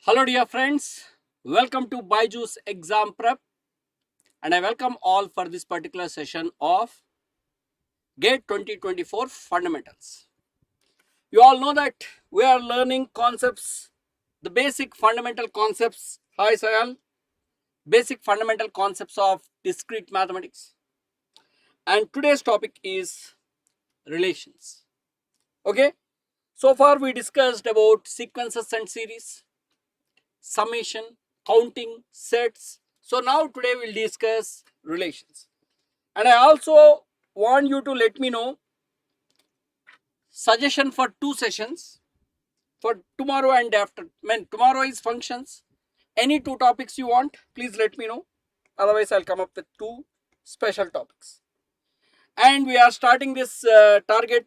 Hello dear friends, welcome to BYJU'S exam prep and I welcome all for this particular session of GATE 2024 fundamentals. You all know that we are learning concepts, the basic fundamental concepts, hi Sayal, basic fundamental concepts of discrete mathematics, and today's topic is relations. Okay, so far we discussed about sequences and series, summation, counting, sets. So now today we'll discuss relations. And I also want you to let me know suggestion for 2 sessions for tomorrow and after. Tomorrow is functions. Any 2 topics you want, please let me know. Otherwise, I'll come up with 2 special topics. And we are starting this target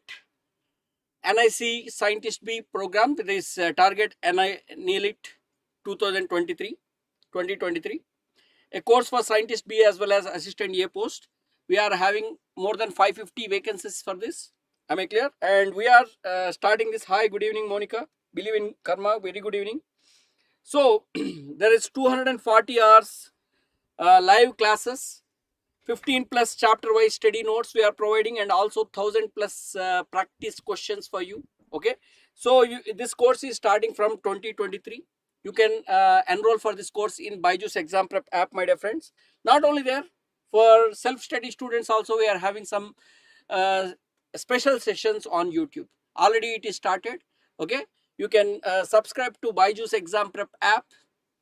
NIC Scientist B program. This target NIELIT 2023, a course for Scientist B as well as Assistant A post. We are having more than 550 vacancies for this. Am I clear? And we are starting this. Hi, good evening, Monica. Believe in karma. Very good evening. So there is 240 hours live classes, 15 plus chapter wise study notes we are providing, and also 1000 plus practice questions for you. Okay, so this course is starting from 2023. You can enroll for this course in BYJU'S exam prep app, my dear friends. Not only there, for self-study students also we are having some special sessions on YouTube. Already it is started. Okay, you can subscribe to BYJU'S exam prep app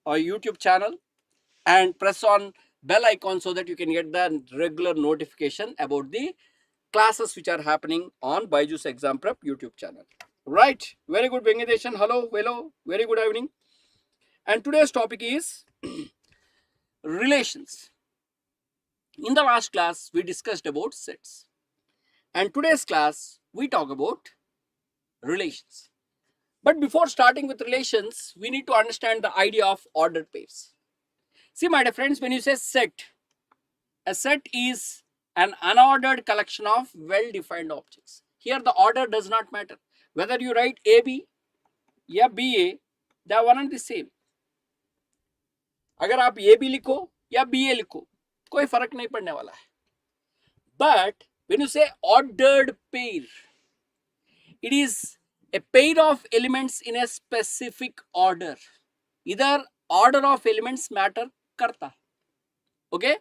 or YouTube channel and press on bell icon so that you can get the regular notification about the classes which are happening on BYJU'S exam prep YouTube channel. Right, very good, Vengadeshan. Hello, very good evening. And today's topic is relations. In the last class, we discussed about sets. And today's class, we talk about relations. But before starting with relations, we need to understand the idea of ordered pairs. See, my dear friends, when you say set, a set is an unordered collection of well-defined objects. Here, the order does not matter. Whether you write AB or BA, they are one and the same. अगर आप A B लिखो या B ए लिखो कोई फर्क नहीं पड़ने वाला है. But when you say ordered pair, it is a pair of elements in a specific order. Either order of elements matter करता है. Okay,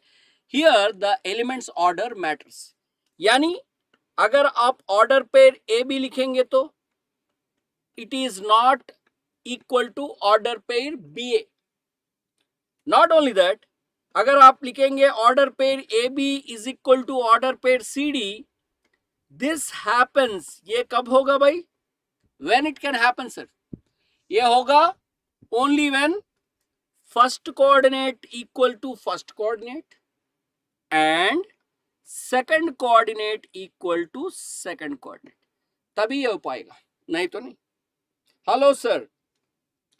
here the elements order matters. यानी अगर आप order pair ए बी लिखेंगे तो it is not equal to order pair B A. Not only that, अगर आप लिखेंगे order pair AB is equal to order pair CD, this happens. ये कब होगा भाई? When it can happen, sir? ये होगा only when first coordinate equal to first coordinate and second coordinate equal to second coordinate. तभी ये हो पाएगा, नहीं तो नहीं. Hello, sir.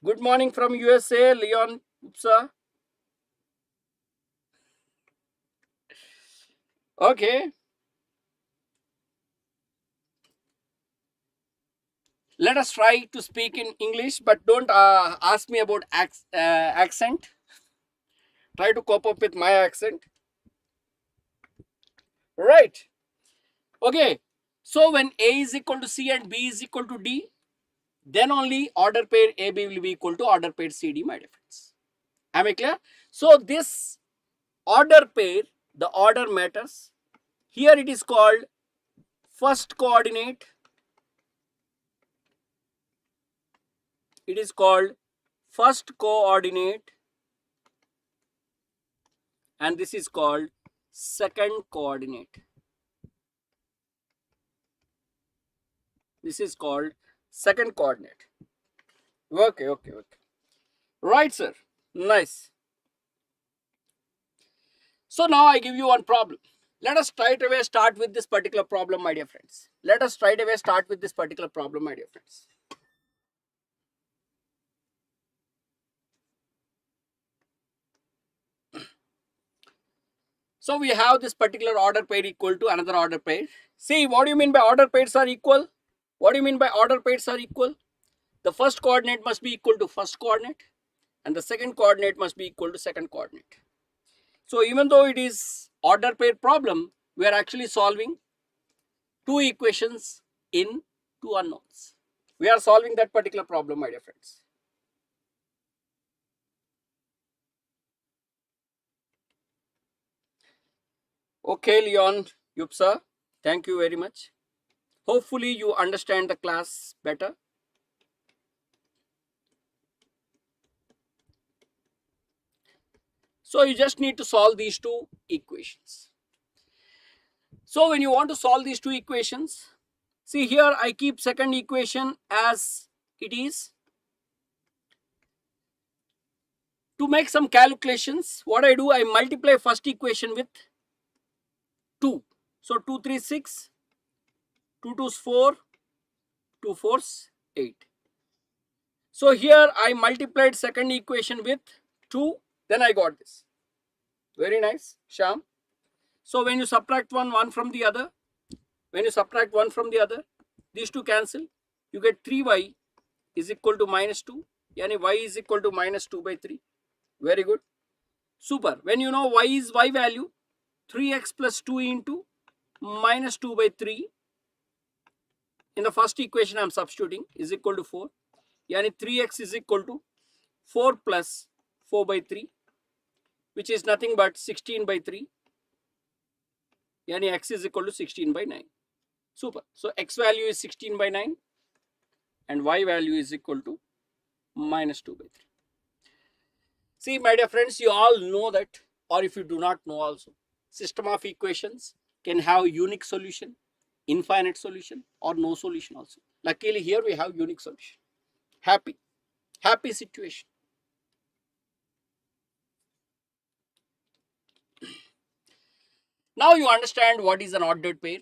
Good morning from USA, Leon Upsa. Okay. Let us try to speak in English, but don't ask me about accent. Try to cope up with my accent. Right. Okay. So when A is equal to C and B is equal to D, then only order pair AB will be equal to order pair CD, my dear friends. Am I clear? So this order pair, the order matters. Here it is called first coordinate. It is called first coordinate and this is called second coordinate. This is called second coordinate. Okay. Right, sir. Nice. So now I give you one problem. Let us straight away start with this particular problem, my dear friends. So we have this particular order pair equal to another order pair. See, what do you mean by order pairs are equal? The first coordinate must be equal to first coordinate and the second coordinate must be equal to second coordinate. So even though it is order pair problem, we are actually solving two equations in two unknowns. We are solving that particular problem, my dear friends. Okay, Leon, Yupsa, thank you very much. Hopefully you understand the class better. So you just need to solve these two equations. So when you want to solve these two equations, see here I keep second equation as it is. To make some calculations, what I do, I multiply first equation with 2. So 2 3 6, 2 2 4, 2 4 8. So here I multiplied second equation with 2, then I got this. Very nice, Sham. So when you subtract one from the other, these two cancel, you get 3y is equal to minus 2, yani y is equal to minus 2 by 3. Very good. Super. When you know y is y value, 3x plus 2 into minus 2 by 3. In the first equation I am substituting is equal to 4. Yani 3x is equal to 4 plus 4 by 3, which is nothing but 16 by 3. Yani x is equal to 16 by 9. Super. So x value is 16 by 9 and y value is equal to minus 2 by 3. See, my dear friends, you all know that, or if you do not know also, system of equations can have unique solution, infinite solution, or no solution also. Luckily here we have unique solution. Happy situation. Now you understand what is an ordered pair.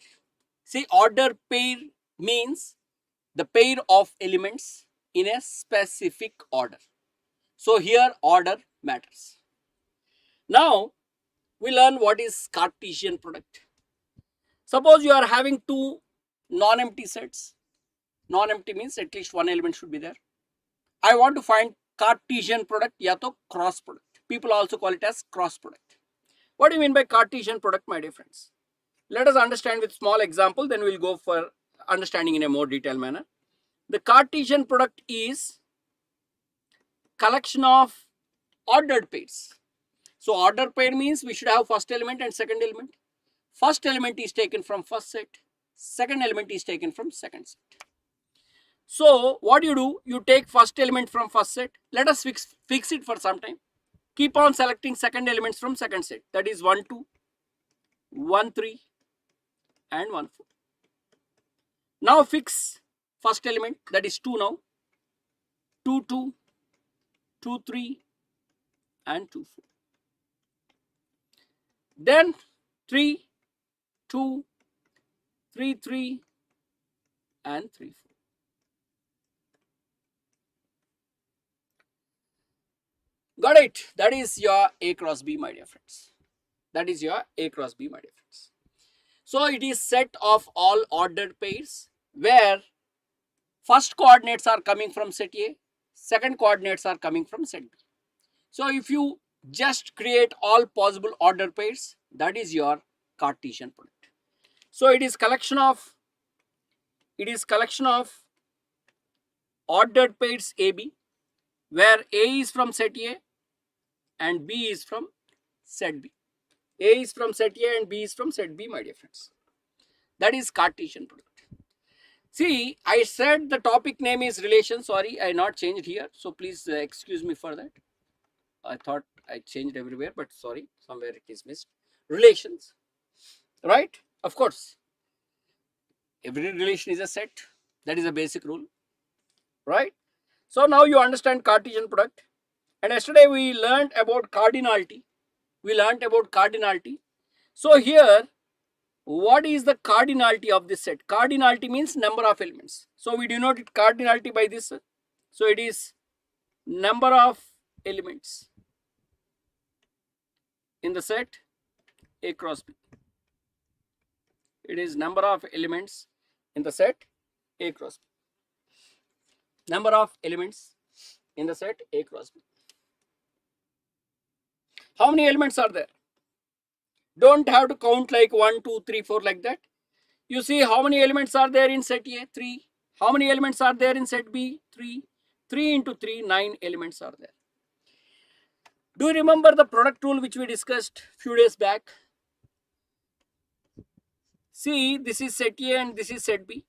See, ordered pair means the pair of elements in a specific order. So here order matters. Now we learn what is Cartesian product. Suppose you are having two non-empty sets. Non-empty means at least one element should be there. I want to find Cartesian product ya to cross product. People also call it as cross product. What do you mean by Cartesian product, my dear friends? Let us understand with small example, then we will go for understanding in a more detailed manner. The Cartesian product is collection of ordered pairs. So ordered pair means we should have first element and second element. First element is taken from first set, second element is taken from second set. So what you do, you take first element from first set. Let us fix it for some time. Keep on selecting second elements from second set. That is 1 2, 1 3 and 1 4. Now fix first element, that is 2 now. 2 2, 2 3 and 2 4. Then 3 2, 3 3 and 3 4. Got it? That is your A cross B, my dear friends. That is your A cross B, my dear friends. So it is set of all ordered pairs where first coordinates are coming from set A, second coordinates are coming from set B. So if you just create all possible ordered pairs, that is your Cartesian product. So it is collection of ordered pairs AB, where A is from set A and B is from set B. A is from set A and B is from set B, my dear friends. That is Cartesian product. See, I said the topic name is relation. Sorry, I not changed here. So please excuse me for that. I thought I changed everywhere, but sorry, somewhere it is missed. Relations, right? Of course, every relation is a set. That is a basic rule, right? So now you understand Cartesian product. And yesterday we learned about cardinality. So here, what is the cardinality of this set? Cardinality means number of elements. So we denote it cardinality by this. So it is number of elements in the set A cross B. It is number of elements in the set A cross B. Number of elements in the set A cross B. How many elements are there? Don't have to count like 1, 2, 3, 4 like that. You see how many elements are there in set A? 3. How many elements are there in set B? 3. 3 into 3, 9 elements are there. Do you remember the product rule which we discussed few days back? See, this is set A and this is set B.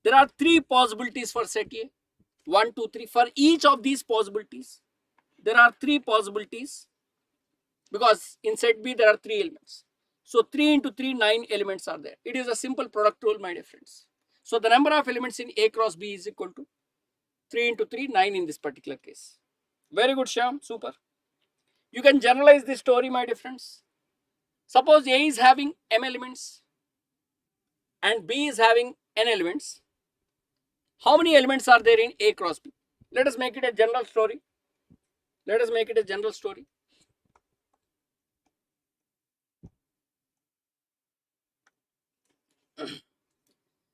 There are 3 possibilities for set A. 1, 2, 3. For each of these possibilities, there are 3 possibilities, because in set B there are 3 elements. So 3 into 3, 9 elements are there. It is a simple product rule, my dear friends. So the number of elements in A cross B is equal to 3 into 3, 9 in this particular case. Very good, Shyam. Super. You can generalize this story, my dear friends. Suppose A is having m elements and B is having n elements. How many elements are there in A cross B? Let us make it a general story. Let us make it a general story.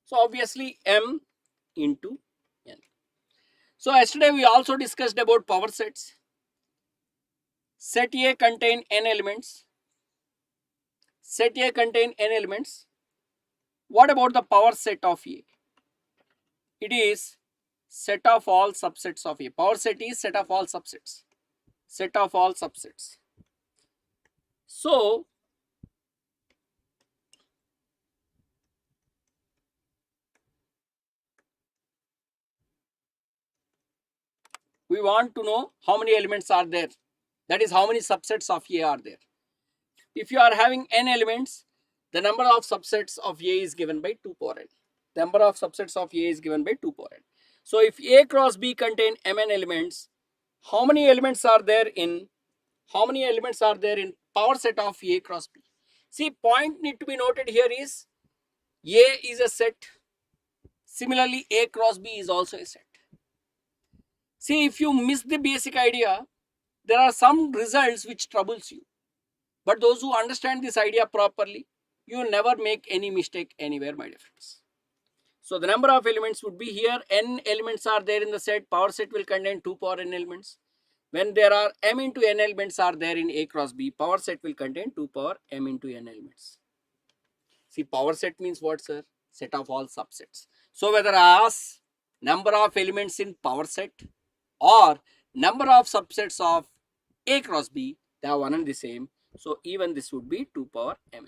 So obviously m into n. So yesterday we also discussed about power sets. Set A contain n elements. Set A contain n elements. What about the power set of A? It is set of all subsets of A. Power set is set of all subsets. Set of all subsets. So we want to know how many elements are there. That is, how many subsets of A are there. If you are having n elements, the number of subsets of A is given by 2 power n. The number of subsets of A is given by 2 power n. So if A cross B contain mn elements, how many elements are there in power set of A cross B? See, point need to be noted here is A is a set. Similarly, A cross B is also a set. See, if you miss the basic idea, there are some results which troubles you. But those who understand this idea properly, you will never make any mistake anywhere, my dear friends. So the number of elements would be here. N elements are there in the set. Power set will contain 2 power n elements. When there are m into n elements are there in A cross B, power set will contain 2 power m into n elements. See, power set means what, sir? Set of all subsets. So whether I ask number of elements in power set or number of subsets of A cross B, they are one and the same. So even this would be 2 power mn.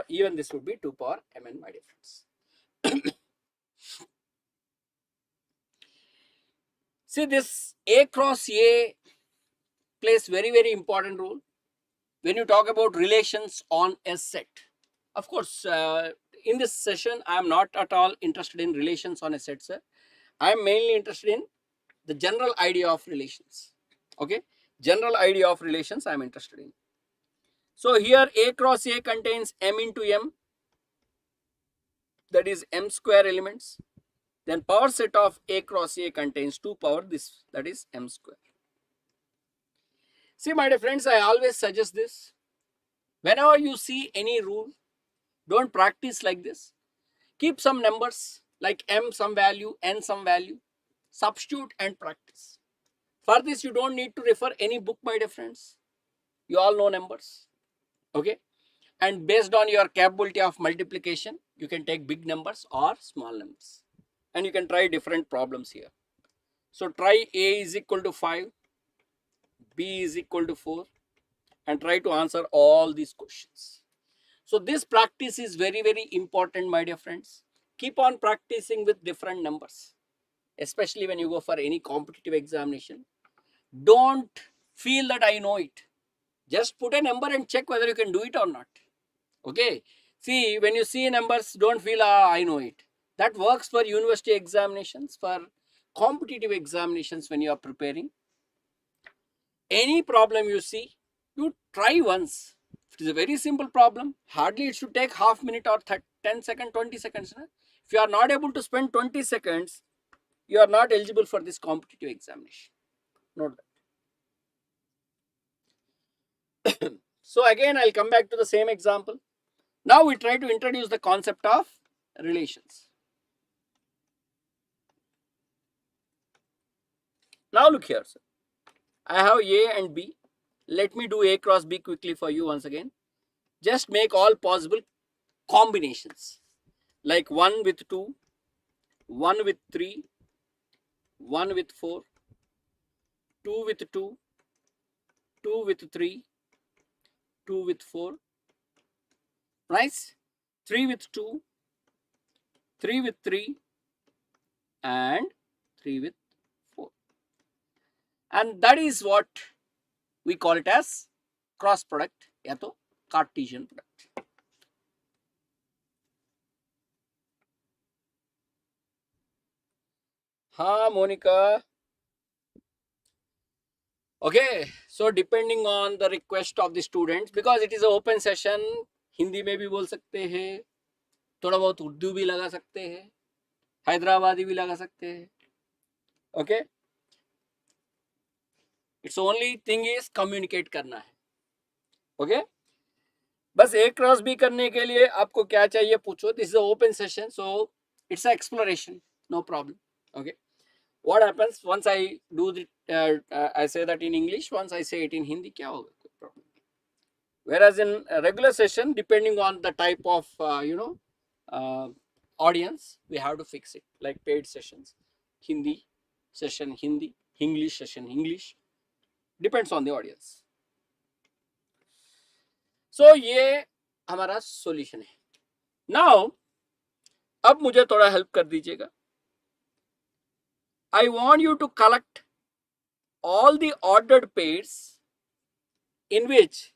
Even this would be 2 power mn, my dear friends. See, this A cross A plays very important role when you talk about relations on a set. Of course, in this session, I am not at all interested in relations on a set, sir. I am mainly interested in the general idea of relations. Okay, general idea of relations I am interested in. So here A cross A contains m into m, that is m square elements. Then power set of A cross A contains 2 power this, that is m square. See, my dear friends, I always suggest this. Whenever you see any rule, don't practice like this. Keep some numbers like m some value, n some value, substitute and practice. For this, you don't need to refer any book, my dear friends. You all know numbers. Okay. And based on your capability of multiplication, you can take big numbers or small numbers. And you can try different problems here. So try A is equal to 5, B is equal to 4, and try to answer all these questions. So this practice is very important, my dear friends. Keep on practicing with different numbers, especially when you go for any competitive examination. Don't feel that I know it. Just put a number and check whether you can do it or not. Okay. See, when you see numbers, don't feel, I know it. That works for university examinations, for competitive examinations when you are preparing. Any problem you see, you try once. It is a very simple problem. Hardly it should take half minute or 10 seconds, 20 seconds. If you are not able to spend 20 seconds, you are not eligible for this competitive examination. Note that. So again, I'll come back to the same example. Now we try to introduce the concept of relations. Now look here, sir. I have A and B. let me do A cross B quickly for you once again. Just make all possible combinations, like 1 with 2, 1 with 3, 1 with 4, 2 with 2, 2 with 3, 2 with 4, nice, 3 with 2, 3 with 3, and 3 with 4. And that is what we call it as cross product या तो Cartesian product. हाँ Monika. Okay, so depending on the request of the students, because it is an open session, Hindi में भी बोल सकते हैं, थोड़ा बहुत उर्दू भी लगा सकते हैं, हैदराबादी भी लगा सकते हैं. Okay, it's only thing is communicate करना है. Okay, बस A क्रॉस B करने के लिए आपको क्या चाहिए पूछो. This is an open session, so it's an exploration, no problem. Okay, what happens once I do the I say that in English, once I say it in Hindi, क्या होगा? कोई problem. Whereas in a regular session, depending on the type of audience, we have to fix it. Like paid sessions, Hindi session Hindi, English session English, depends on the audience. So ये हमारा solution है. Now अब मुझे थोड़ा help कर दीजिएगा. I want you to collect all the ordered pairs in which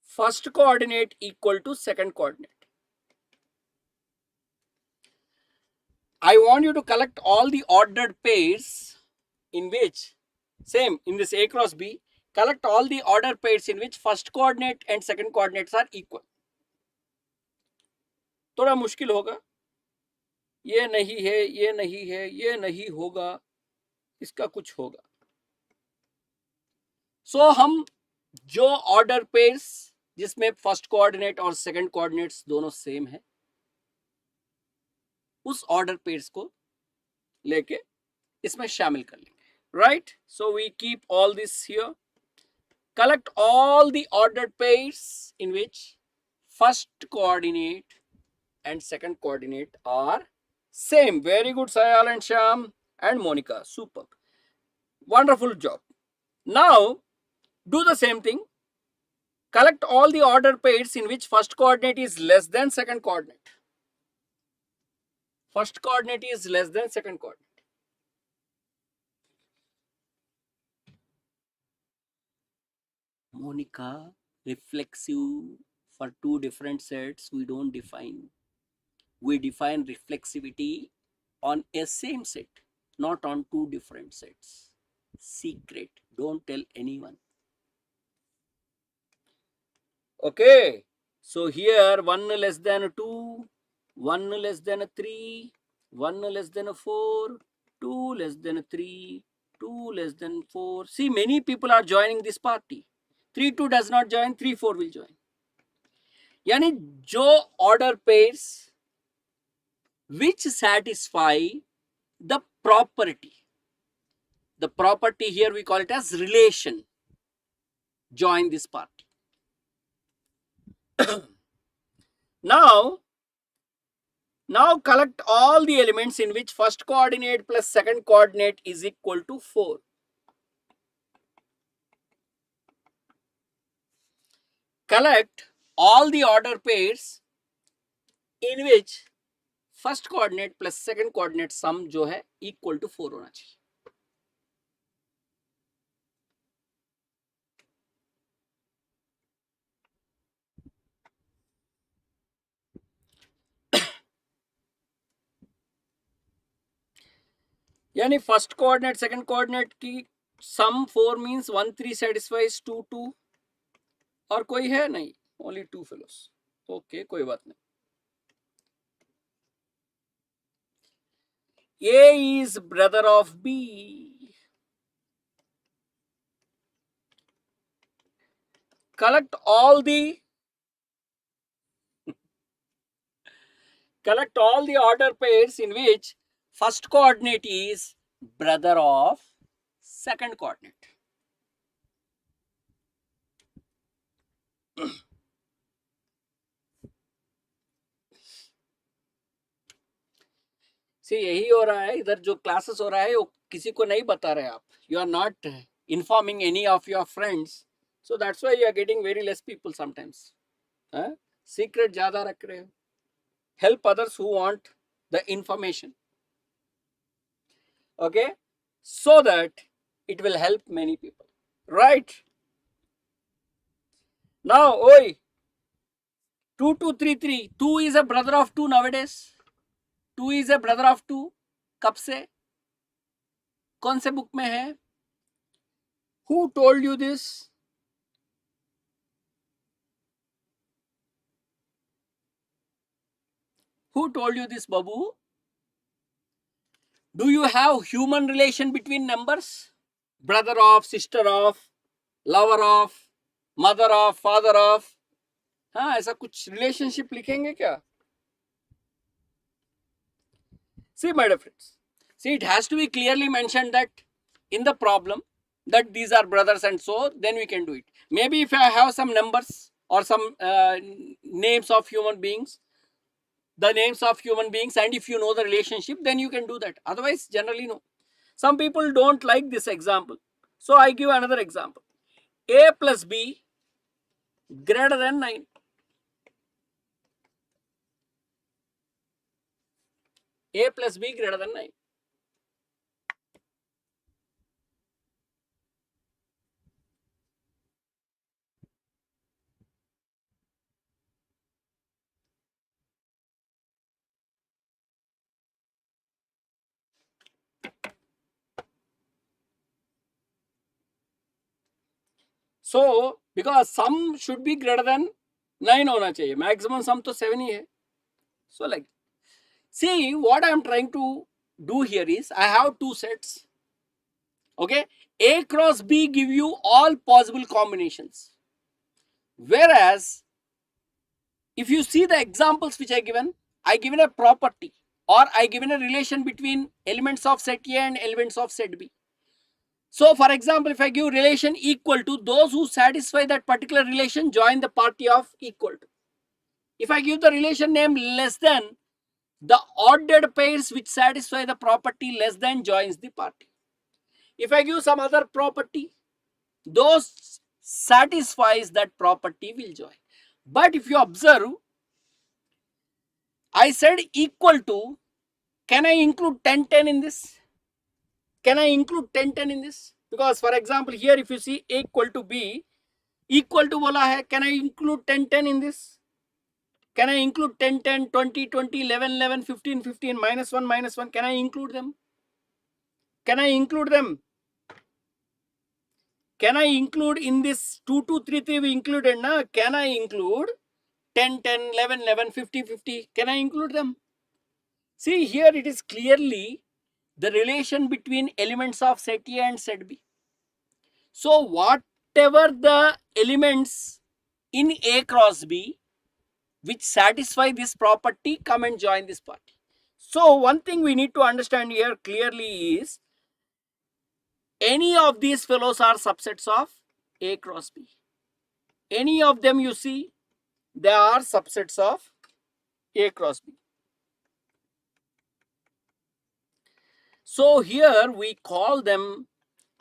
first coordinate equal to second coordinate. I want you to collect all the ordered pairs in which, same in this A cross B, collect all the ordered pairs in which first coordinate and second coordinates are equal. थोड़ा मुश्किल होगा. ये नहीं है, ये नहीं है, ये नहीं होगा, इसका कुछ होगा. So हम जो order pairs जिसमें फर्स्ट कोऑर्डिनेट और सेकंड कोऑर्डिनेट्स दोनों सेम है, उस ऑर्डर पेयर्स को लेके इसमें शामिल कर लेंगे. Right, so we keep all this here. Collect all the ordered pairs in which first coordinate and second coordinate are same. Very good Sayal and Shyam and Monica, super, wonderful job. Now do the same thing. Collect all the order pairs in which first coordinate is less than second coordinate. First coordinate is less than second coordinate. Monica, reflexive for two different sets we don't define. We define reflexivity on a same set, not on two different sets. Secret, don't tell anyone. Okay, so here 1 less than 2, 1 less than 3, 1 less than 4, 2 less than 3, 2 less than 4. See, many people are joining this party. 3 2 does not join, 3 4 will join. यानी जो order pairs which satisfy the property here we call it as relation, join this party. Now collect all the elements in which first coordinate plus second coordinate is equal to 4. Collect all the order pairs in which first coordinate plus second coordinate sum जो है equal to 4 होना चाहिए. यानी first coordinate second coordinate की सम 4 means 1 3 satisfies 2 2 और कोई है नहीं, ओनली 2 फेलोस. ओके, कोई बात नहीं. A is brother of B. Collect all the order pairs in which first coordinate is brother of second coordinate. सी यही हो रहा है इधर जो क्लासेस हो रहा है वो किसी को नहीं बता रहे आप. You are not informing any of your friends, so that's why you are getting very less people sometimes. Secret ज्यादा रख रहे हो. Help others who want the information, okay, so that it will help many people, right? Now oi, 2233, 2 is a brother of 2 nowadays. 2 is a brother of 2. कब से, कौन से book में है? Who told you this? Who told you this, Babu? Do you have human relation between numbers? Brother of, sister of, lover of, mother of, father of. हाँ, ऐसा कुछ relationship लिखेंगे क्या? See, my dear friends, see, it has to be clearly mentioned that in the problem that these are brothers and so, then we can do it. Maybe if I have some numbers or some names of human beings, the names of human beings, and if you know the relationship, then you can do that. Otherwise, generally no. Some people don't like this example. So I give another example. A plus B greater than 9. A plus B greater than 9. So because sum should be greater than 9 होना चाहिए, maximum sum तो 7 ही है. So like, see, what I am trying to do here is I have two sets. Okay, A cross B give you all possible combinations. Whereas if you see the examples which I given a property or I given a relation between elements of set A and elements of set B. So for example, if I give relation equal to, those who satisfy that particular relation join the party of equal to. If I give the relation name less than, the ordered pairs which satisfy the property less than joins the party. If I give some other property, those satisfies that property will join. But if you observe, I said equal to, can I include 10-10 in this? Can I include 10-10 in this? Because for example, here if you see A equal to B, equal to bola hai, can I include 10-10 in this? Can I include 10-10, 20-20, 11-11, 15-15, -1, can I include them? Can I include them? Can I include in this 2-2-3-3 we included, na? Can I include 10-10, 11-11, 50-50? Can I include them? See, here it is clearly the relation between elements of set A and set B. So whatever the elements in A cross B which satisfy this property, come and join this party. So one thing we need to understand here clearly is any of these fellows are subsets of A cross B. Any of them you see, they are subsets of A cross B. So here we call them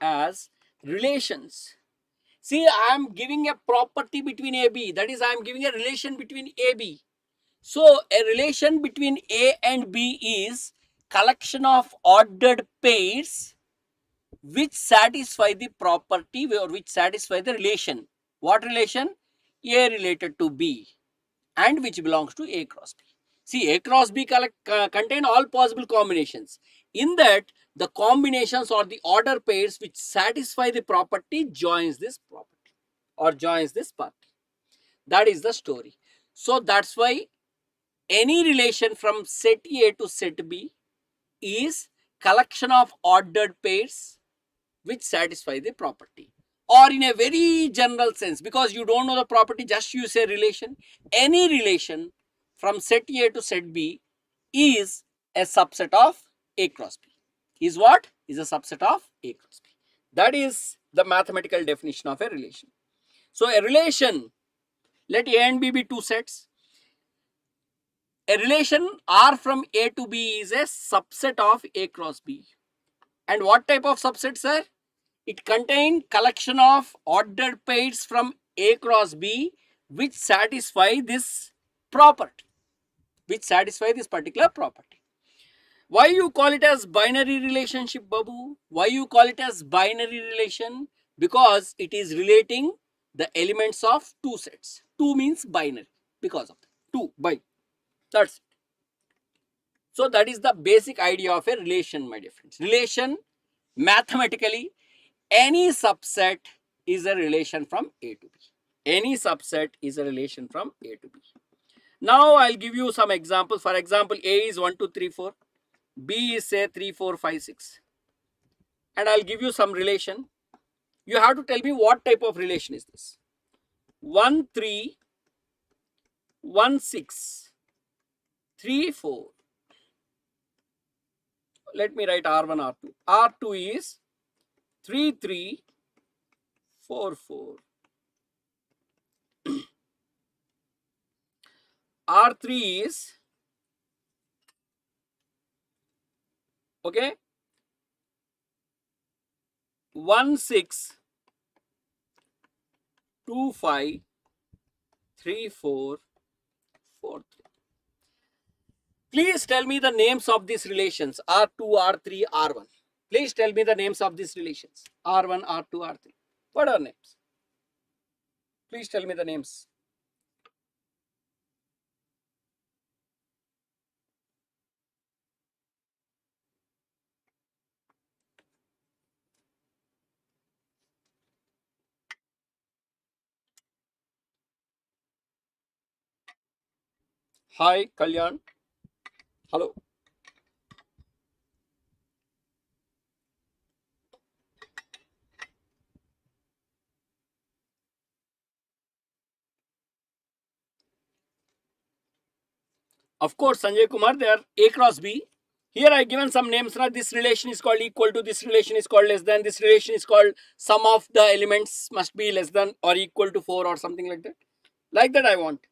as relations. See, I am giving a property between AB, that is I am giving a relation between AB. So a relation between A and B is collection of ordered pairs which satisfy the property or which satisfy the relation. What relation? A related to B and which belongs to A cross B. See, A cross B contain all possible combinations. In that, the combinations or the order pairs which satisfy the property joins this property or joins this party. That is the story. So that's why any relation from set A to set B is collection of ordered pairs which satisfy the property. Or in a very general sense, because you don't know the property, just use a relation. Any relation from set A to set B is a subset of A cross B. Is what? Is a subset of A cross B. That is the mathematical definition of a relation. So a relation Let A and B be two sets. A relation R from A to B is a subset of A cross B. And what type of subset, sir? It contains collection of ordered pairs from A cross B which satisfy this property, which satisfy this particular property. Why you call it as binary relationship, Babu? Why you call it as binary relation? Because it is relating the elements of two sets. Two means binary because of that. Two, by. That's it. So that is the basic idea of a relation, my dear friends. Relation, mathematically, any subset is a relation from A to B. Any subset is a relation from A to B. Now I'll give you some examples. For example, A is 1, 2, 3, 4. B is say 3, 4, 5, 6. And I'll give you some relation. You have to tell me what type of relation is this. 1, 3, 1, 6, 3, 4. Let me write R1, R2. R2 is 3, 3, 4, 4. R3 is, okay, 1, 6, 2, 5, 3, 4, 4, 3. Please tell me the names of these relations R2, R3, R1. Please tell me the names of these relations R1, R2, R3. What are names? Please tell me the names. Hi, Kalyan. Hello. Of course, Sanjay Kumar, they are A cross B. Here I given some names. Now this relation is called equal to, this relation is called less than, this relation is called sum of the elements must be less than or equal to 4 or something like that. Like that I want.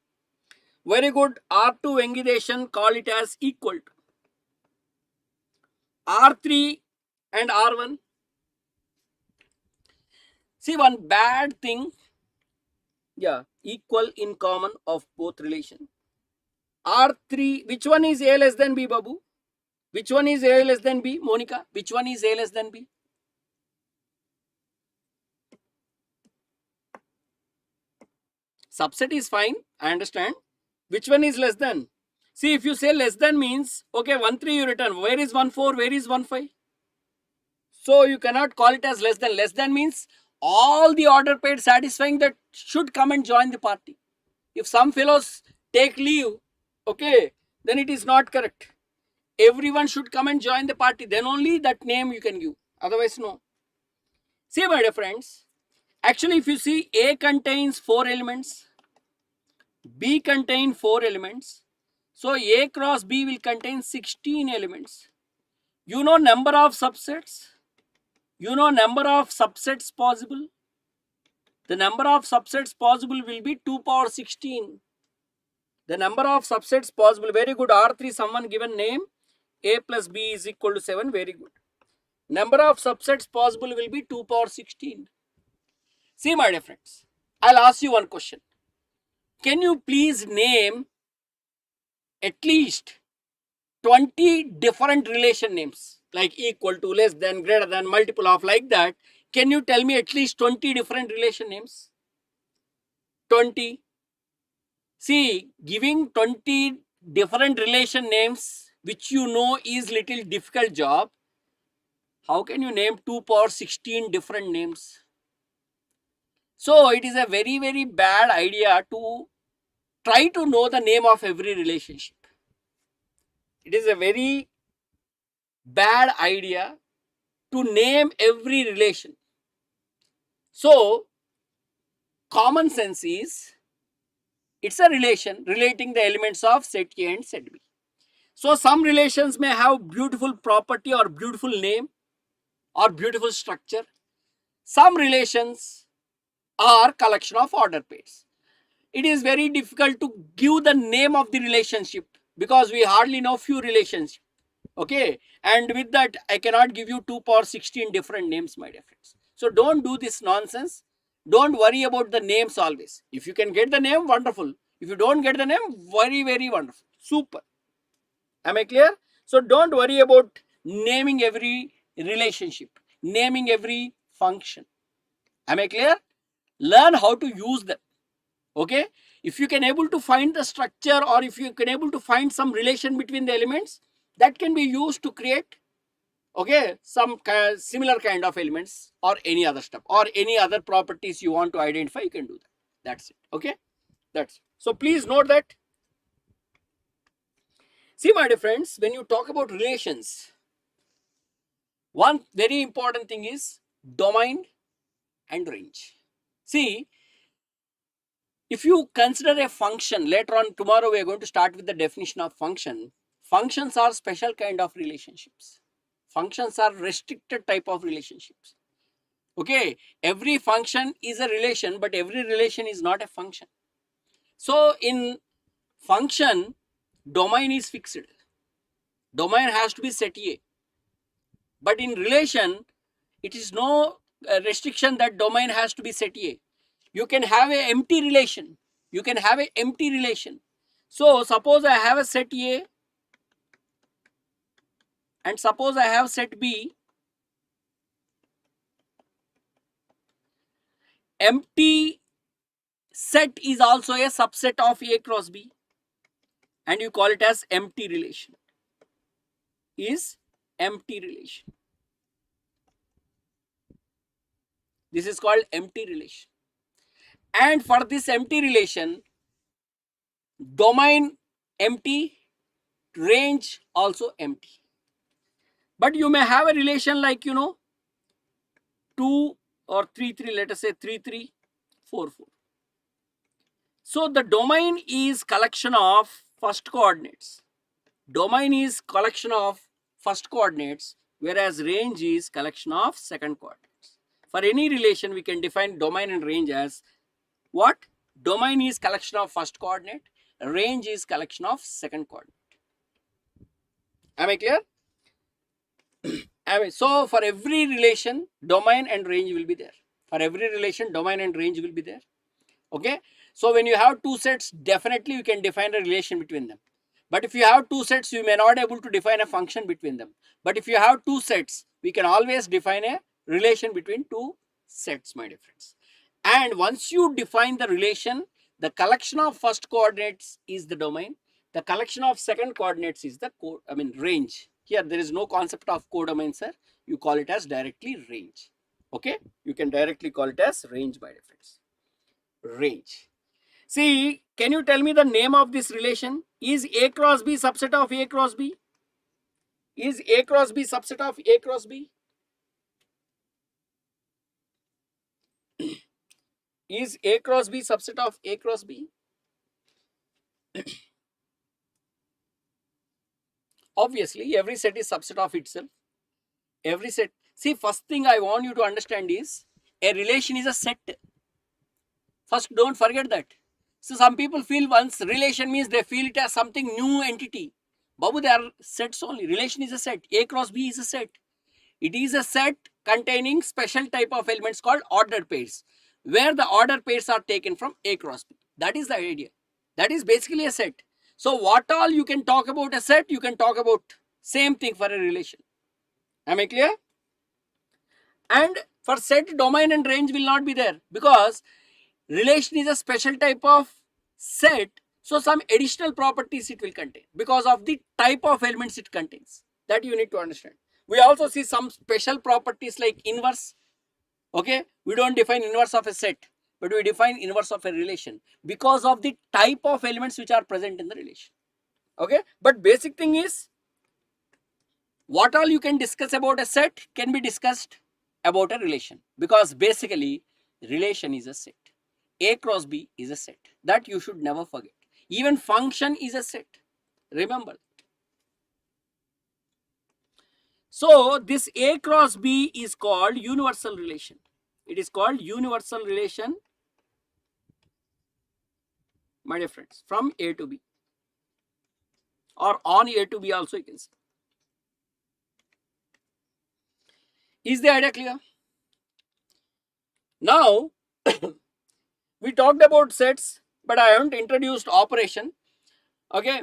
Very good. R2 Venkadeshan, call it as equal to. R3 and R1. See, one bad thing. Yeah, equal in common of both relation. R3, which one is A less than B, Babu? Which one is A less than B, Monica? Which one is A less than B? Subset is fine, I understand. Which one is less than? See, if you say less than means, okay, 1, 3 you return. Where is 1, 4? Where is 1, 5? So you cannot call it as less than. Less than means all the order paid satisfying that should come and join the party. If some fellows take leave, okay, then it is not correct. Everyone should come and join the party. Then only that name you can give. Otherwise, no. See, my dear friends, actually, if you see, A contains 4 elements, B contains 4 elements. So A cross B will contain 16 elements. You know number of subsets? You know number of subsets possible? The number of subsets possible will be 2 power 16. The number of subsets possible, very good. R3, someone given name, A plus B is equal to 7, very good. Number of subsets possible will be 2 power 16. See, my dear friends, I'll ask you one question. Can you please name at least 20 different relation names, like equal to, less than, greater than, multiple of, like that? Can you tell me at least 20 different relation names? 20. See, giving 20 different relation names, which you know is little difficult job, how can you name 2 power 16 different names? So it is a very, very bad idea to try to know the name of every relationship. It is a very bad idea to name every relation. So common sense is, it's a relation relating the elements of set A and set B. So some relations may have beautiful property or beautiful name or beautiful structure. Some relations are collection of order pairs. it is very difficult to give the name of the relationship because we hardly know few relationships. Okay, and with that I cannot give you 2 power 16 different names, my dear friends. So don't do this nonsense. Don't worry about the names always. If you can get the name, wonderful. If you don't get the name, very, very wonderful. Super. Am I clear? So don't worry about naming every relationship, naming every function. Am I clear? Learn how to use them. Okay, if you can able to find the structure, or if you can able to find some relation between the elements, that can be used to create, okay, some similar kind of elements or any other stuff or any other properties you want to identify, you can do that. That's it. Okay, that's it. So please note that. See, my dear friends, when you talk about relations, one very important thing is domain and range. See, if you consider a function, later on tomorrow we are going to start with the definition of function. Functions are special kind of relationships. Functions are restricted type of relationships. Okay, every function is a relation, but every relation is not a function. So in function, domain is fixed. Domain has to be set A. But in relation, it is no restriction that domain has to be set A. You can have a empty relation. You can have a empty relation. So suppose I have a set A and suppose I have set B. Empty set is also a subset of A cross B, and you call it as empty relation. Is empty relation. This is called empty relation. And for this empty relation, domain empty, range also empty. But you may have a relation like, 2 or 3, 3, let us say 3, 3, 4, 4. So the domain is collection of first coordinates. Domain is collection of first coordinates, whereas range is collection of second coordinates. For any relation, we can define domain and range as what? Domain is collection of first coordinate, range is collection of second coordinate. Am I clear? So for every relation, domain and range will be there. For every relation, domain and range will be there. Okay. So when you have two sets, definitely you can define a relation between them. But if you have two sets, you may not able to define a function between them. But if you have two sets, we can always define a relation between two sets, my dear friends. And once you define the relation, the collection of first coordinates is the domain. The collection of second coordinates is the range. Here there is no concept of codomain, sir. You call it as directly range. Okay, you can directly call it as range, my dear friends. Range. See, can you tell me the name of this relation? Is A cross B subset of A cross B? Is A cross B subset of A cross B? Is A cross B subset of A cross B? Obviously, every set is subset of itself. Every set. See, first thing I want you to understand is a relation is a set. First, don't forget that. So some people feel once relation means they feel it as something new entity. Babu, they are sets only. Relation is a set. A cross B is a set. It is a set containing special type of elements called ordered pairs, where the ordered pairs are taken from A cross B. That is the idea. That is basically a set. So what all you can talk about a set, you can talk about same thing for a relation. Am I clear? And for set, domain and range will not be there because relation is a special type of set. So some additional properties it will contain because of the type of elements it contains. That you need to understand. We also see some special properties like inverse. Okay, we don't define inverse of a set, but we define inverse of a relation because of the type of elements which are present in the relation. Okay, but basic thing is what all you can discuss about a set can be discussed about a relation, because basically relation is a set. A cross B is a set. That you should never forget. Even function is a set. Remember. So this A cross B is called universal relation. It is called universal relation my dear friends, from A to B, or on A to B also you can say. Is the idea clear? Now we talked about sets, but I haven't introduced operation. Okay,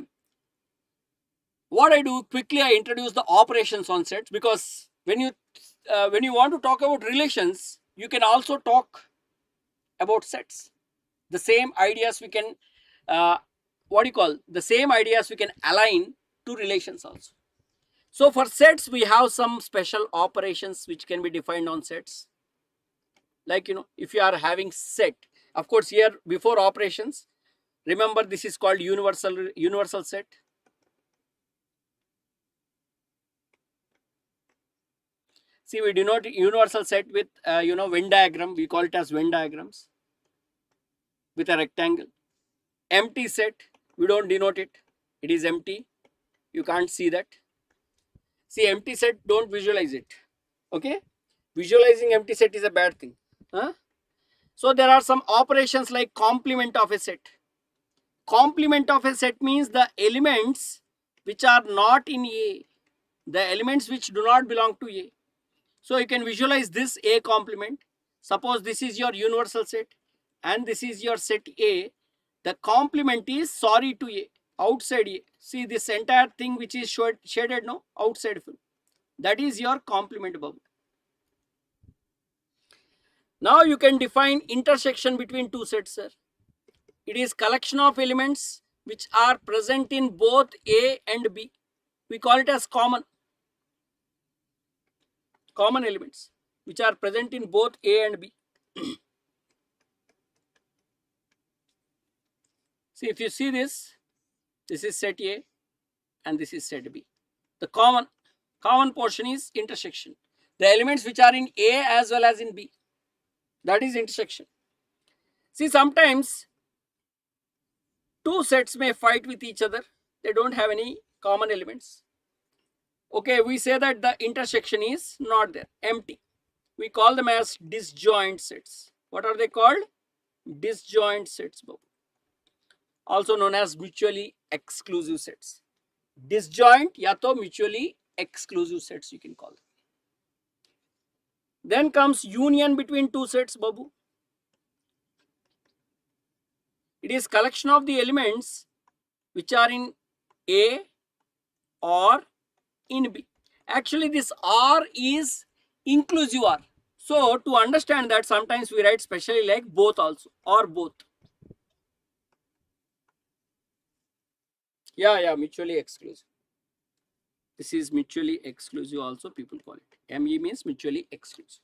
what I do quickly, I introduce the operations on sets, because when you want to talk about relations, you can also talk about sets. The same ideas we can the same ideas we can align to relations also. So for sets we have some special operations which can be defined on sets. Like, if you are having set, of course here before operations, remember this is called universal set. See, we denote universal set with Venn diagram. We call it as Venn diagrams with a rectangle. Empty set, we don't denote it. It is empty. You can't see that. See, empty set, don't visualize it. Okay, visualizing empty set is a bad thing. So there are some operations like complement of a set. Complement of a set means the elements which are not in A, the elements which do not belong to A. So you can visualize this A complement. Suppose this is your universal set and this is your set A. The complement is sorry to A, outside A. See this entire thing which is shaded now, outside fill. That is your complement bubble. Now you can define intersection between two sets, sir. It is collection of elements which are present in both A and B. We call it as common elements which are present in both A and B. See, if you see this is set A and this is set B. The common portion is intersection. The elements which are in A as well as in B, that is intersection. See, sometimes two sets may fight with each other. They don't have any common elements. Okay, we say that the intersection is not there, empty. We call them as disjoint sets. What are they called? Disjoint sets, also known as mutually exclusive sets. Disjoint ya to mutually exclusive sets you can call them. Then comes union between two sets, Babu. It is collection of the elements which are in A or in B. Actually this R is inclusive R. So to understand that, sometimes we write specially like both also, or both. Yeah, mutually exclusive. This is mutually exclusive also, people call it. ME means mutually exclusive.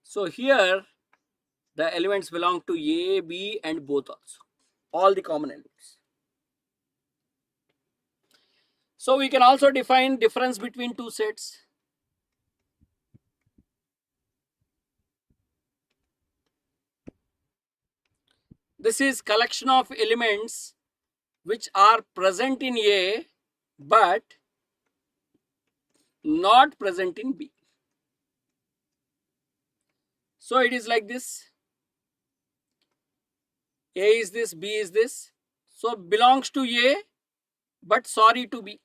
So here the elements belong to A, B and both also. All the common elements. So we can also define difference between two sets. This is collection of elements which are present in A but not present in B. So it is like this. A is this, B is this. So belongs to A but sorry to B.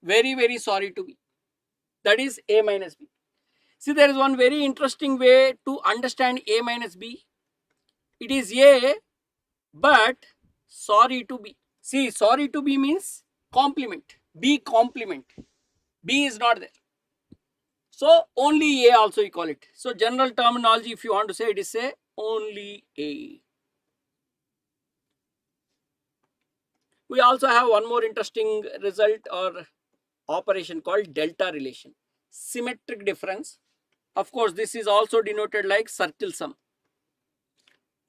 Very, very sorry to B. That is A minus B. See, there is one very interesting way to understand A minus B. It is A but sorry to B. See, sorry to B means complement. B complement. B is not there. So only A also you call it. So general terminology, if you want to say, it is say only A. We also have one more interesting result or operation called delta relation. Symmetric difference. Of course, this is also denoted like circle sum.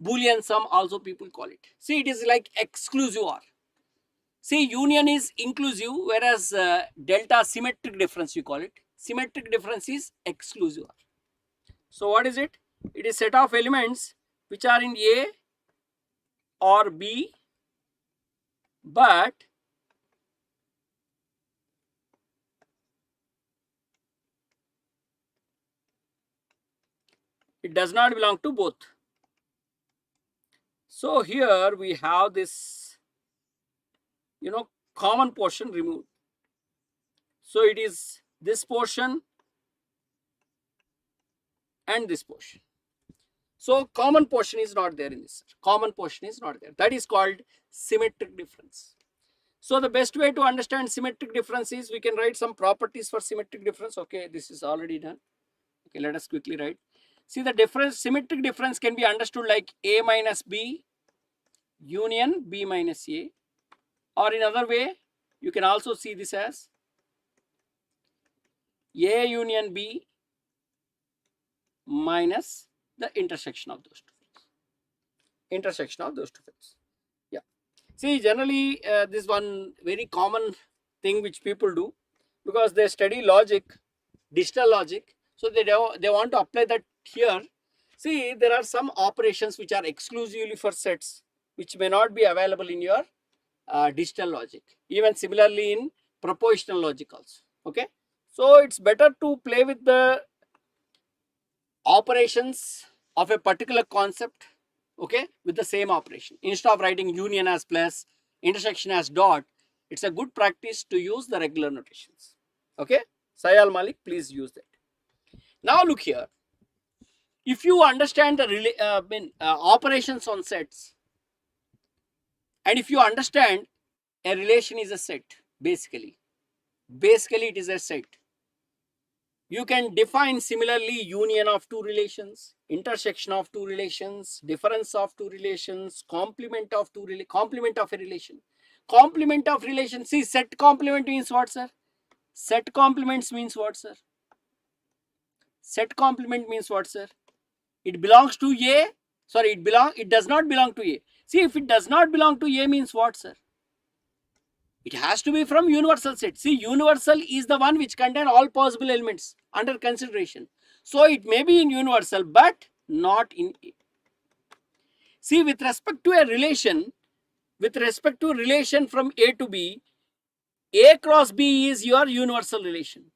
Boolean sum also people call it. See, it is like exclusive OR. See, union is inclusive, whereas delta symmetric difference you call it. Symmetric difference is exclusive OR. So what is it? It is set of elements which are in A or B but It does not belong to both. So here we have this, common portion removed. So it is this portion and this portion. So common portion is not there in this. Common portion is not there. That is called symmetric difference. So the best way to understand symmetric difference is we can write some properties for symmetric difference. Okay, this is already done. Okay, let us quickly write. See, the difference, symmetric difference can be understood like A minus B union B minus A, or in other way you can also see this as A union B minus the intersection of those two fields. Intersection of those two fields. Yeah. See, generally this one very common thing which people do, because they study logic, digital logic, so they want to apply that here. See, there are some operations which are exclusively for sets, which may not be available in your digital logic. Even similarly in propositional logic also. Okay. So it's better to play with the operations of a particular concept, okay, with the same operation. Instead of writing union as plus, intersection as dot, it's a good practice to use the regular notations. Okay. Sayal Malik, please use that. Now look here. If you understand the operations on sets, and if you understand a relation is a set, basically it is a set. You can define similarly union of two relations, intersection of two relations, difference of two relations, complement of a relation. Complement of relation. See, set complement means what, sir? Set complements means what, sir? Set complement means what, sir? It belongs to A. Sorry, it does not belong to A. See, if it does not belong to A means what, sir? It has to be from universal set. See, universal is the one which contains all possible elements under consideration. So it may be in universal but not in A. See, with respect to a relation, from A to B, A cross B is your universal relation.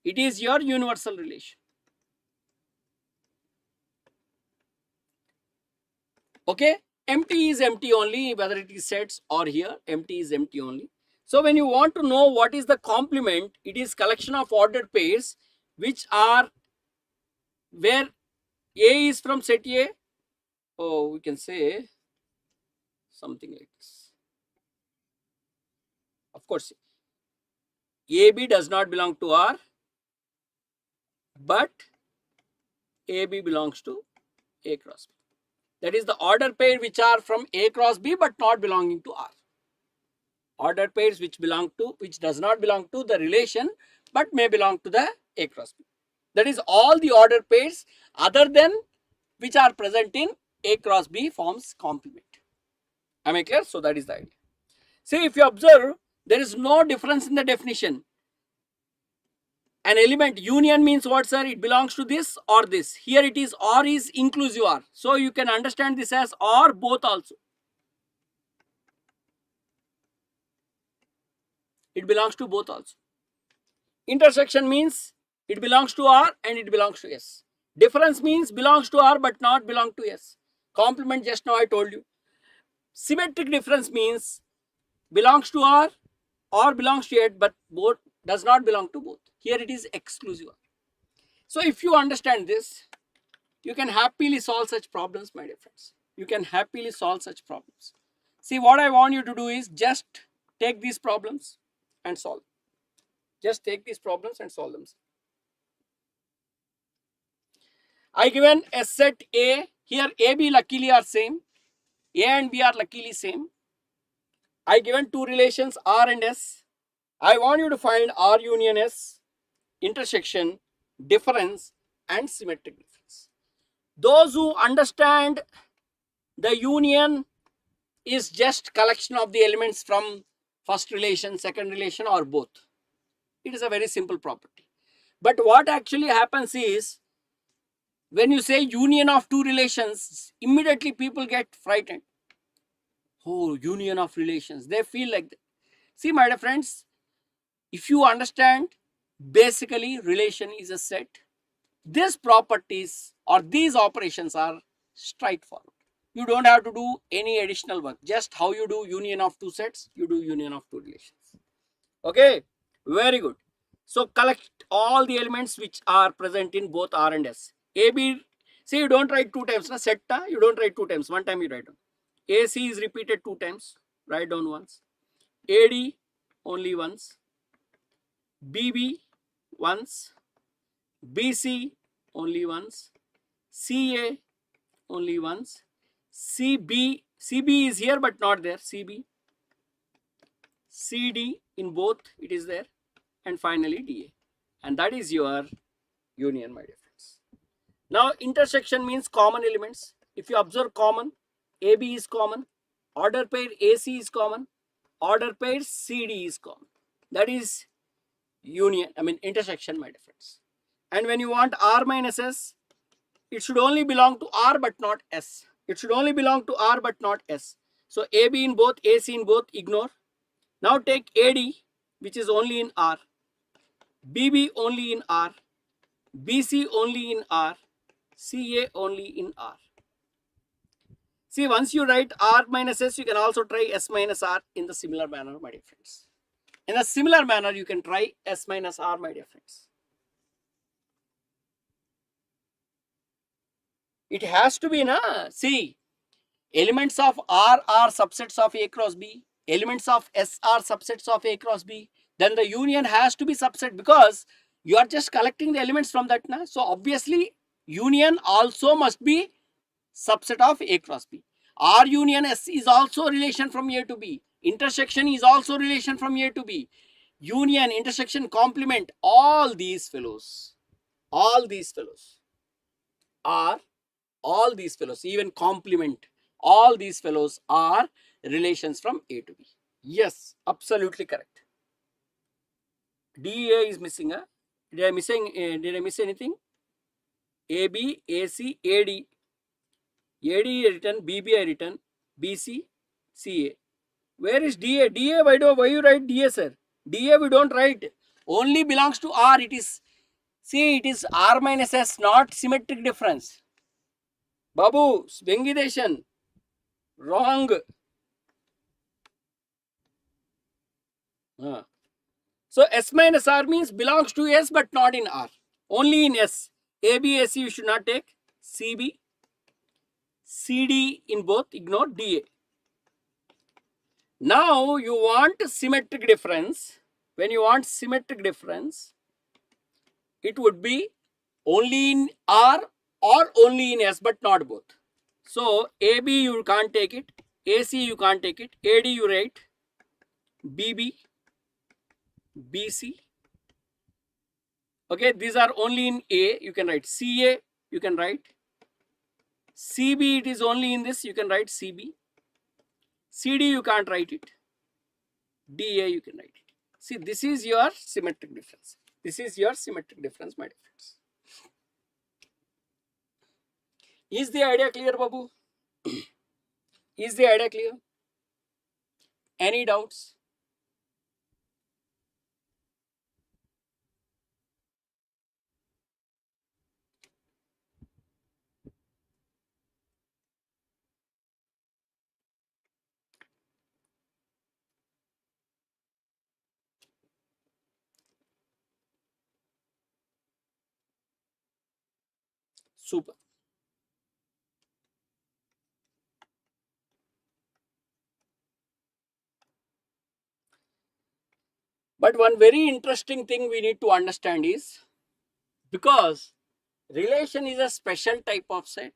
It is your universal relation. Okay, empty is empty only, whether it is sets or here, empty is empty only. So when you want to know what is the complement, it is collection of ordered pairs which are where A is from set A. Oh, we can say something like this. Of course, AB does not belong to R, but AB belongs to A cross B. That is the order pair which are from A cross B but not belonging to R. Order pairs which does not belong to the relation but may belong to the A cross B. That is all the order pairs other than which are present in A cross B forms complement. Am I clear? So that is the idea. See, if you observe, there is no difference in the definition. An element union means what, sir? It belongs to this or this. Here it is or is inclusive or. So you can understand this as or both also. It belongs to both also. Intersection means it belongs to R and it belongs to S. Difference means belongs to R but not belong to S. Complement, just now I told you. Symmetric difference means belongs to R or belongs to it but both does not belong to both. Here it is exclusive. So if you understand this, you can happily solve such problems, my dear friends. You can happily solve such problems. See, what I want you to do is just take these problems and solve. Just take these problems and solve them. I given a set A. Here A, B luckily are same. A and B are luckily same. I given two relations R and S. I want you to find R union S, intersection, difference and symmetric difference. Those who understand the union is just collection of the elements from first relation, second relation or both. It is a very simple property. But what actually happens is, when you say union of two relations, immediately people get frightened. Oh, union of relations. They feel like that. See, my dear friends, if you understand, basically relation is a set. these properties or these operations are straightforward. You don't have to do any additional work. Just how you do union of two sets, you do union of two relations. Okay, very good. So collect all the elements which are present in both R and S. AB, see, you don't write two times, na setta, you don't write two times, one time you write down. AC is repeated two times, write down once. AD only once. BB once. BC only once. CA only once. CB is here but not there, CB. CD in both it is there, and finally DA, and that is your union, my dear friends. Now intersection means common elements. If you observe common, AB is common, order pair AC is common, order pair CD is common. That is union, intersection, my dear friends. And when you want R minus S, it should only belong to R but not S. It should only belong to R but not S. So AB in both, AC in both, ignore. Now take AD, which is only in R, BB only in R, BC only in R, CA only in R. See, once you write R minus S, you can also try S minus R in the similar manner, my dear friends. In a similar manner, you can try S minus R, my dear friends. It has to be, na? See, elements of R are subsets of A cross B. Elements of S are subsets of A cross B. Then the union has to be subset because you are just collecting the elements from that, na? So obviously, union also must be subset of A cross B. R union S is also relation from A to B. Intersection is also relation from A to B. Union, intersection, complement, all these fellows are, even complement, all these fellows are relations from A to B. Yes, absolutely correct. DA is missing. Did I miss anything? AB, AC, AD. AD I written, BB I written, BC, CA. Where is DA? DA, why you write DA, sir? DA we don't write. Only belongs to R. It is, see, it is R minus S, not symmetric difference. Babu, Vengideshan, wrong. So S minus R means belongs to S but not in R. Only in S. AB, AC you should not take. CB, CD in both, ignore DA. Now you want symmetric difference. When you want symmetric difference, it would be only in R or only in S but not both. So AB you can't take it, AC you can't take it, AD you write, BB, BC. Okay, these are only in A, you can write CA, you can write CB, it is only in this, you can write CB. CD you can't write it, DA you can write it. See, this is your symmetric difference. This is your symmetric difference, my dear friends. Is the idea clear, Babu? Is the idea clear? Any doubts? Super. But one very interesting thing we need to understand is, because relation is a special type of set,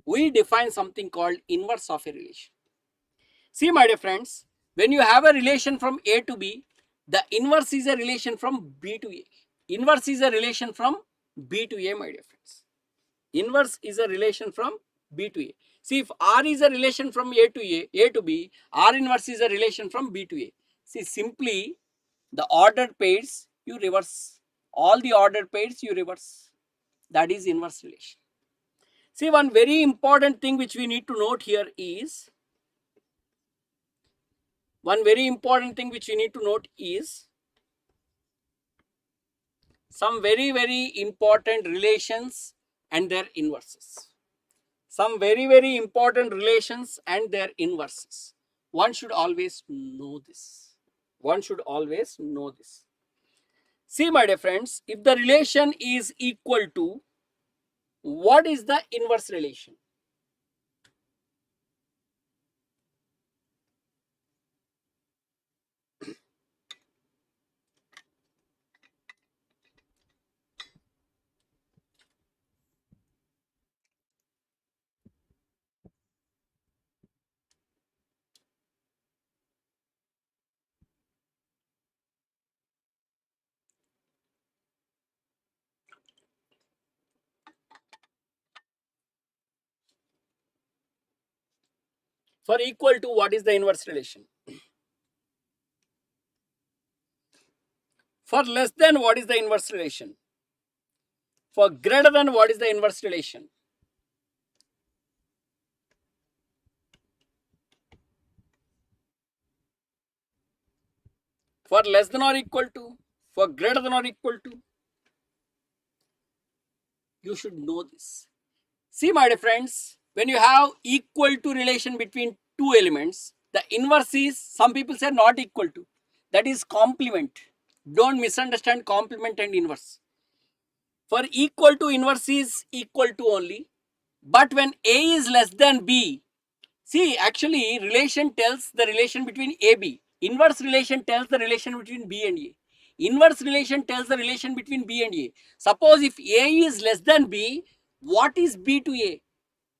we define something called inverse of a relation. See, my dear friends, when you have a relation from A to B, the inverse is a relation from B to A. Inverse is a relation from B to A, my dear friends. Inverse is a relation from B to A. See, if R is a relation from A to B, R inverse is a relation from B to A. See, simply the ordered pairs you reverse. All the ordered pairs you reverse. That is inverse relation. See, one very important thing which we need to note here is, some very important relations and their inverses. Some very important relations and their inverses. One should always know this. One should always know this. See, my dear friends, if the relation is equal to, what is the inverse relation? For equal to, what is the inverse relation? For less than, what is the inverse relation? For greater than, what is the inverse relation? For less than or equal to, for greater than or equal to. You should know this. See, my dear friends, when you have equal to relation between two elements, the inverse is, some people say, not equal to. That is complement. Don't misunderstand complement and inverse. For equal to, inverse is equal to only. But when A is less than B, see, actually relation tells the relation between AB. Inverse relation tells the relation between B and A. Inverse relation tells the relation between B and A. Suppose if A is less than B, what is B to A?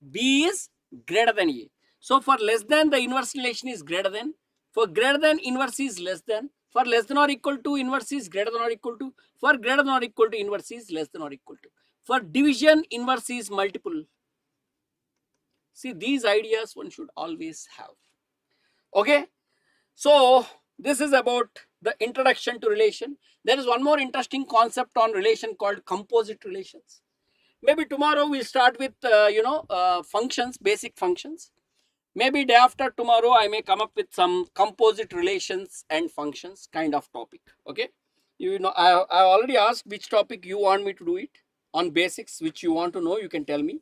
B is greater than A. So for less than, the inverse relation is greater than. For greater than, inverse is less than. For less than or equal to, inverse is greater than or equal to. For greater than or equal to, inverse is less than or equal to. For division, inverse is multiple. See, these ideas one should always have. Okay. So this is about the introduction to relation. There is one more interesting concept on relation called composite relations. Maybe tomorrow we'll start with functions, basic functions. Maybe day after tomorrow I may come up with some composite relations and functions kind of topic. Okay. You know, I already asked which topic you want me to do it on basics, which you want to know, you can tell me.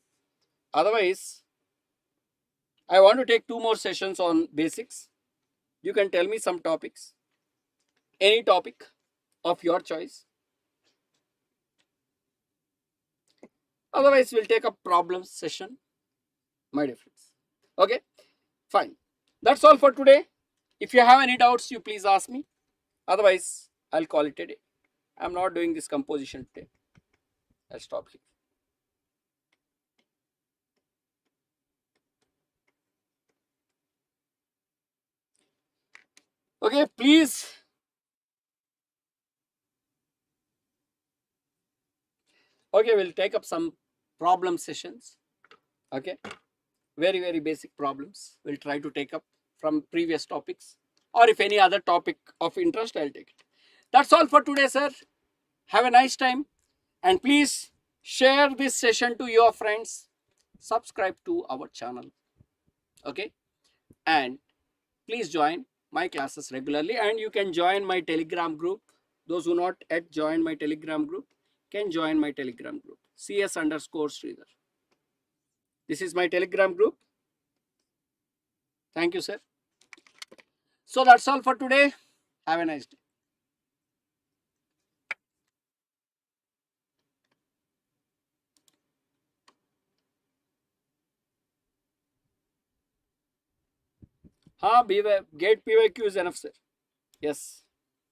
Otherwise, I want to take 2 more sessions on basics. You can tell me some topics, any topic of your choice. Otherwise, we'll take a problem session, my dear friends. Okay, fine. That's all for today. If you have any doubts, you please ask me. Otherwise, I'll call it a day. I'm not doing this composition today. I'll stop here. Okay, please. Okay, we'll take up some problem sessions. Okay, very basic problems. We'll try to take up from previous topics, or if any other topic of interest, I'll take it. That's all for today, sir. Have a nice time, and please share this session to your friends. Subscribe to our channel. Okay, and please join my classes regularly, and you can join my Telegram group. Those who not yet join my Telegram group can join my Telegram group, CS_Sridhar. This is my Telegram group. Thank you, sir. So that's all for today. Have a nice day. हाँ, GATE PYQ is enough, sir. Yes.